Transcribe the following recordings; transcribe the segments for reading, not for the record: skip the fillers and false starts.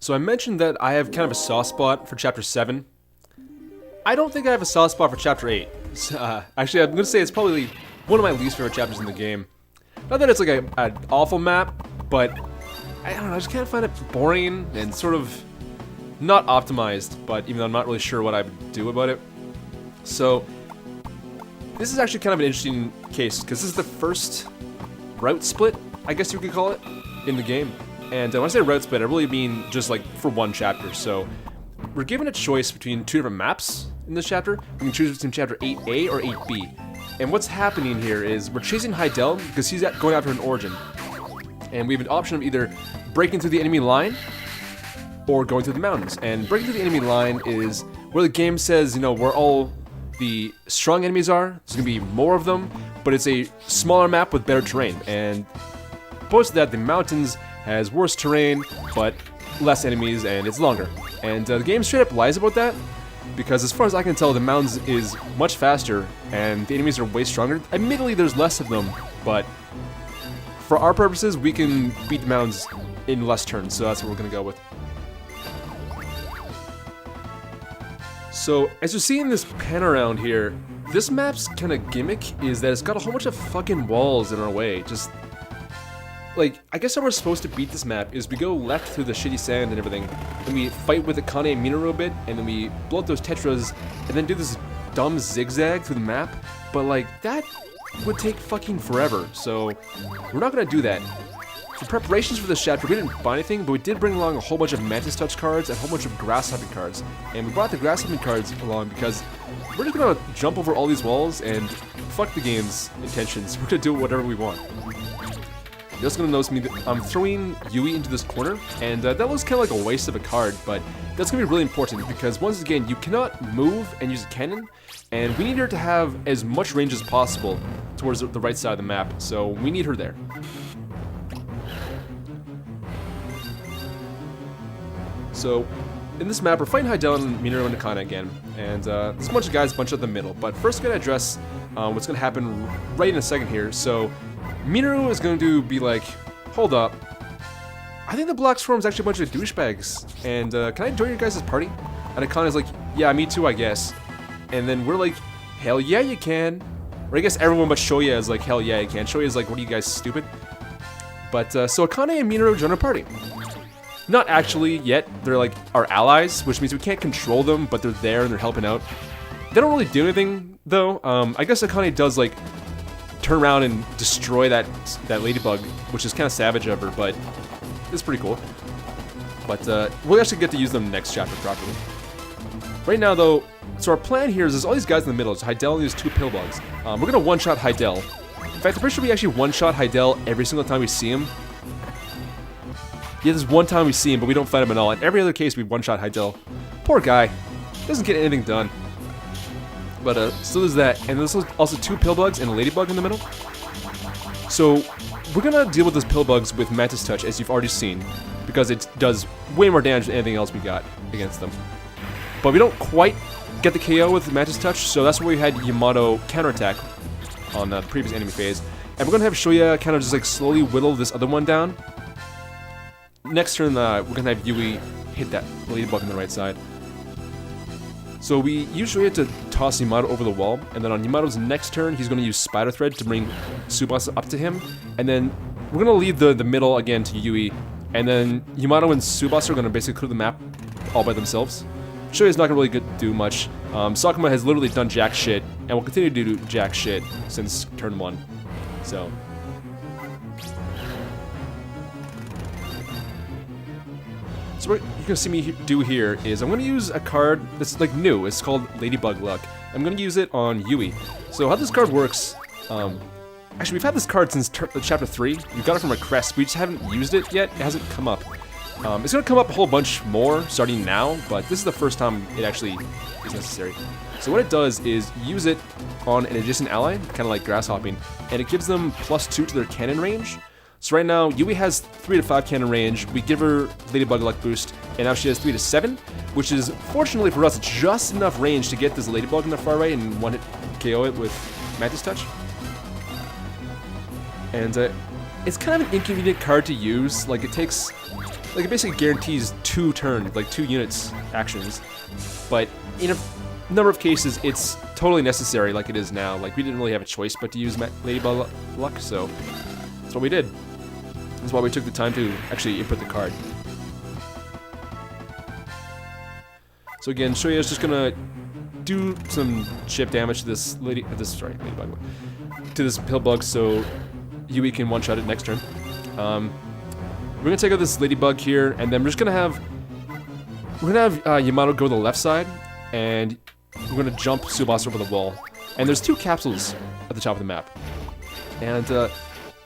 So I mentioned that I have kind of a soft spot for Chapter 7. I don't think I have a soft spot for Chapter 8. Actually, I'm going to say it's probably one of my least favorite chapters in the game. Not that it's like an awful map, but I don't know, I just kind of find it boring and sort of not optimized, but even though I'm not really sure what I would do about it. So this is actually kind of an interesting case, because this is the first route split, I guess you could call it, in the game. And when I say route split, I really mean just like for one chapter. So we're given a choice between two different maps in this chapter. We can choose between chapter 8A or 8B. And what's happening here is we're chasing Heidel because he's going after an origin. And we have an option of either breaking through the enemy line or going through the mountains. And breaking through the enemy line is where the game says, you know, where all the strong enemies are. There's going to be more of them, but it's a smaller map with better terrain. And opposed to that, the mountains has worse terrain, but less enemies, and it's longer. And the game straight up lies about that, because as far as I can tell, the mountains is much faster, and the enemies are way stronger. Admittedly, there's less of them, but for our purposes, we can beat the mountains in less turns, so that's what we're going to go with. So, as you see in this pan around here, this map's kind of gimmick is that it's got a whole bunch of fucking walls in our way. Just, like, I guess how we're supposed to beat this map is we go left through the shitty sand and everything, then we fight with Akane and Minoru a bit, and then we blow up those tetras, and then do this dumb zigzag through the map, but like, that would take fucking forever, so we're not gonna do that. For preparations for this chapter, we didn't buy anything, but we did bring along a whole bunch of Mantis Touch cards and a whole bunch of Grass Hopping cards. And we brought the Grass Hopping cards along because we're just gonna jump over all these walls and fuck the game's intentions. We're gonna do whatever we want. You're also gonna notice me that I'm throwing Yui into this corner, and that looks kind of like a waste of a card, but that's gonna be really important because once again, you cannot move and use a cannon, and we need her to have as much range as possible towards the right side of the map, so we need her there. So, in this map, we're fighting Heidel and Minoru and Akane again, and there's a bunch of guys bunched up the middle, but first we're gonna address what's gonna happen right in a second here. So, Minoru is going to be like, hold up, I think the Black Swarm's actually a bunch of douchebags, and can I join your guys' party? And Akane's like, yeah, me too, I guess. And then we're like, hell yeah, you can. Or I guess everyone but Shoya is like, hell yeah, you can. Shoya's like, what are you guys, stupid? But, so Akane and Minoru join our party. Not actually yet, they're like our allies, which means we can't control them, but they're there and they're helping out. They don't really do anything, though. I guess Akane does, like, turn around and destroy that ladybug, which is kind of savage of her, but it's pretty cool. But we'll actually get to use them next chapter properly. Right now, though, so our plan here is there's all these guys in the middle. It's Heidel and these two pillbugs. We're gonna one-shot Heidel. In fact, I'm pretty sure we actually one-shot Heidel every single time we see him. Yeah, there's one time we see him, but we don't fight him at all. In every other case, we one-shot Heidel. Poor guy. Doesn't get anything done. But, so there's that. And there's also two pillbugs and a ladybug in the middle. So, we're gonna deal with those pillbugs with Mantis Touch, as you've already seen. Because it does way more damage than anything else we got against them. But we don't quite get the KO with Mantis Touch, so that's where we had Yamato counterattack on the previous enemy phase. And we're gonna have Shoya kind of just like slowly whittle this other one down. Next turn, we're gonna have Yui hit that ladybug on the right side. So we usually have to toss Yamato over the wall, and then on Yamato's next turn, he's gonna use Spider Thread to bring Tsubasa up to him, and then we're gonna leave the middle again to Yui, and then Yamato and Tsubasa are gonna basically clear the map all by themselves. Shoya's not gonna really do much. Sakuma has literally done jack shit, and will continue to do jack shit since turn 1. So. So what you're gonna see me do here is I'm gonna use a card that's like new. It's called Ladybug Luck. I'm gonna use it on Yui. So how this card works, actually we've had this card since chapter 3. We got it from a crest. We just haven't used it yet. It hasn't come up. It's gonna come up a whole bunch more starting now, but this is the first time it actually is necessary. So what it does is use it on an adjacent ally, kind of like grass hopping, and it gives them +2 to their cannon range. So right now, Yui has 3 to 5 cannon range, we give her Ladybug Luck boost, and now she has 3 to 7, which is, fortunately for us, just enough range to get this Ladybug in the far right and one-hit KO it with Mantis Touch. And it's kind of an inconvenient card to use, like it takes like it basically guarantees 2 turns, like 2 units actions. But in a number of cases, it's totally necessary, like it is now. Like we didn't really have a choice but to use Ladybug Luck, so that's what we did. That's why we took the time to actually input the card. So again, Shoya's just gonna do some chip damage to this ladybug, to this pillbug, so Yui can one-shot it next turn. We're gonna take out this ladybug here, and then we're gonna have Yamato go to the left side, and we're gonna jump Tsubasa over the wall. And there's 2 capsules at the top of the map, and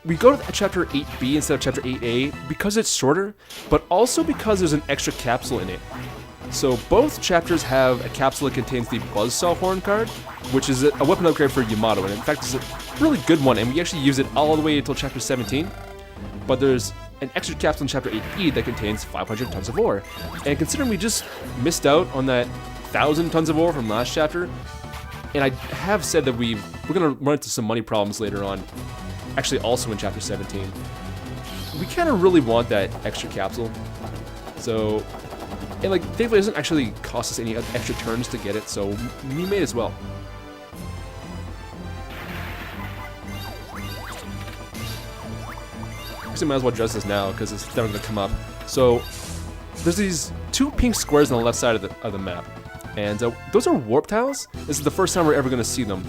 we go to chapter 8B instead of chapter 8A because it's shorter, but also because there's an extra capsule in it. So both chapters have a capsule that contains the Buzzsaw Horn card, which is a weapon upgrade for Yamato, and in fact it's a really good one, and we actually use it all the way until chapter 17. But there's an extra capsule in chapter 8E that contains 500 tons of ore. And considering we just missed out on that 1,000 tons of ore from last chapter, and I have said that we're gonna run into some money problems later on, actually also in chapter 17, we kind of really want that extra capsule. So, and like, thankfully it doesn't actually cost us any extra turns to get it, so we may as well. Actually, might as well address this now because it's never going to come up. So, there's these 2 pink squares on the left side of the map, and those are warp tiles. This is the first time we're ever going to see them,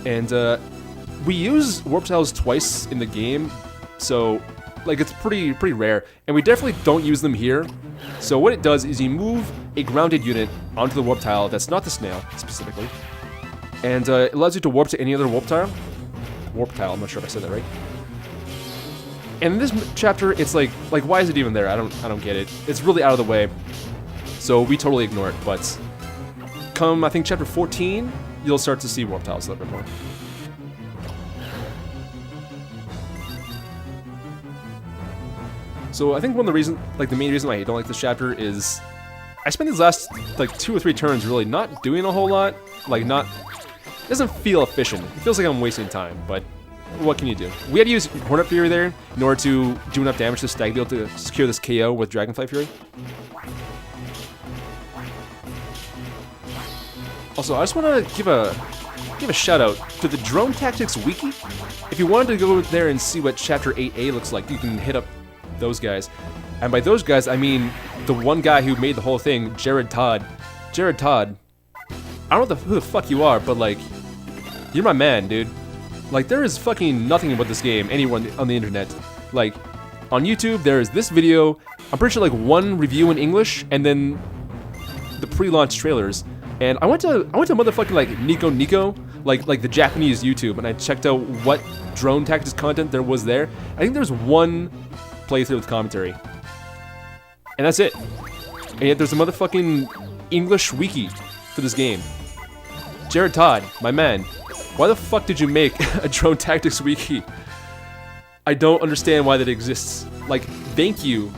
and we use warp tiles twice in the game, so like it's pretty rare, and we definitely don't use them here. So what it does is you move a grounded unit onto the warp tile that's not the snail specifically, and it allows you to warp to any other warp tile. I'm not sure if I said that right. And in this chapter, it's like why is it even there? I don't get it. It's really out of the way, so we totally ignore it. But come, I think, chapter 14, you'll start to see warp tiles a little bit more. So I think one of the reasons, like the main reason why I don't like this chapter is I spent these last like 2 or 3 turns really not doing a whole lot. Like it doesn't feel efficient. It feels like I'm wasting time, but what can you do? We had to use Hornet Fury there in order to do enough damage to Stagbeetle to secure this KO with Dragonfly Fury. Also, I just want to give a shout out to the Drone Tactics Wiki. If you wanted to go there and see what Chapter 8A looks like, you can hit up those guys. And by those guys, I mean the one guy who made the whole thing, Jared Todd. Jared Todd, I don't know who the fuck you are, but like, you're my man, dude. Like, there is fucking nothing about this game anywhere on the internet. Like, on YouTube, there is this video, I'm pretty sure like 1 review in English, and then the pre-launch trailers. And I went to motherfucking like Nico, like the Japanese YouTube, and I checked out what drone tactics content there was there. I think there's 1 playthrough with commentary, and that's it. And yet there's a motherfucking English wiki for this game. Jared Todd, my man, why the fuck did you make a drone tactics wiki? I don't understand why that exists. Like, thank you.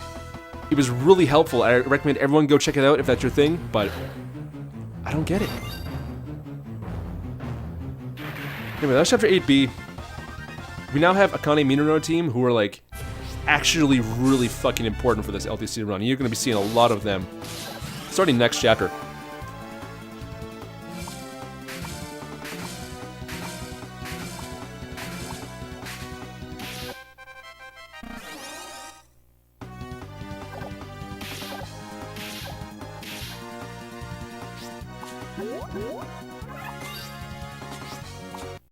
It was really helpful. I recommend everyone go check it out if that's your thing, but I don't get it. Anyway, that's chapter 8B. We now have Akane Minano team who are like actually really fucking important for this LTC run. You're going to be seeing a lot of them starting next chapter.